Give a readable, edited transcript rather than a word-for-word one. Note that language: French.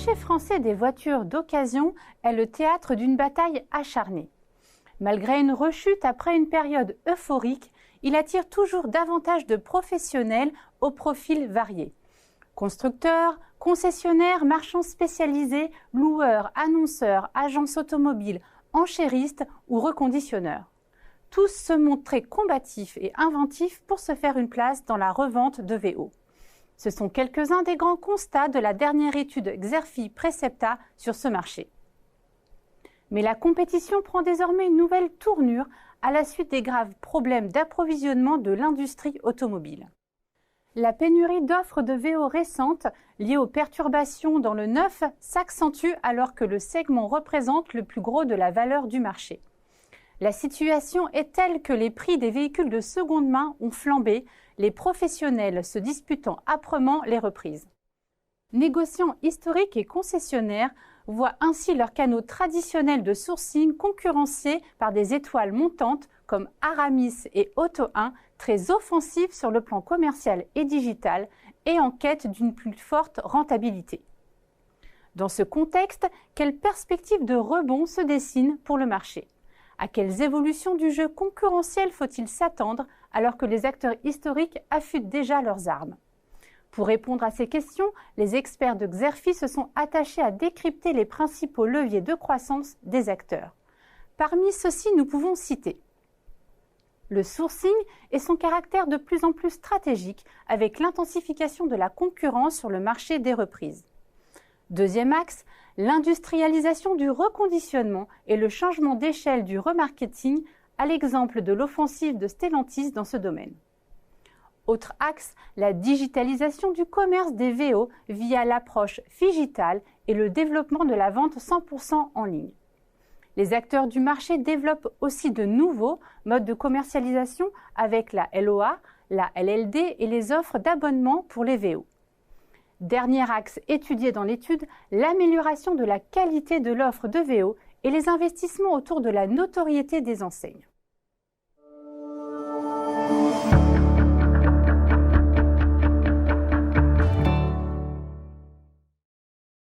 marché français des voitures d'occasion est le théâtre d'une bataille acharnée. Malgré une rechute après une période euphorique, il attire toujours davantage de professionnels aux profils variés. Constructeurs, concessionnaires, marchands spécialisés, loueurs, annonceurs, agences automobiles, enchéristes ou reconditionneurs. Tous se montraient combatifs et inventifs pour se faire une place dans la revente de VO. Ce sont quelques-uns des grands constats de la dernière étude Xerfi-Precepta sur ce marché. Mais la compétition prend désormais une nouvelle tournure à la suite des graves problèmes d'approvisionnement de l'industrie automobile. La pénurie d'offres de VO récentes liées aux perturbations dans le neuf s'accentue alors que le segment représente le plus gros de la valeur du marché. La situation est telle que les prix des véhicules de seconde main ont flambé, les professionnels se disputant âprement les reprises. Négociants historiques et concessionnaires voient ainsi leurs canaux traditionnels de sourcing concurrencés par des étoiles montantes comme Aramis et Auto1, très offensifs sur le plan commercial et digital et en quête d'une plus forte rentabilité. Dans ce contexte, quelles perspectives de rebond se dessinent pour le marché ? À quelles évolutions du jeu concurrentiel faut-il s'attendre alors que les acteurs historiques affûtent déjà leurs armes ? Pour répondre à ces questions, les experts de Xerfi se sont attachés à décrypter les principaux leviers de croissance des acteurs. Parmi ceux-ci, nous pouvons citer le sourcing et son caractère de plus en plus stratégique avec l'intensification de la concurrence sur le marché des reprises. Deuxième axe, l'industrialisation du reconditionnement et le changement d'échelle du remarketing, à l'exemple de l'offensive de Stellantis dans ce domaine. Autre axe, la digitalisation du commerce des VO via l'approche Figital et le développement de la vente 100% en ligne. Les acteurs du marché développent aussi de nouveaux modes de commercialisation avec la LOA, la LLD et les offres d'abonnement pour les VO. Dernier axe étudié dans l'étude, l'amélioration de la qualité de l'offre de VO et les investissements autour de la notoriété des enseignes.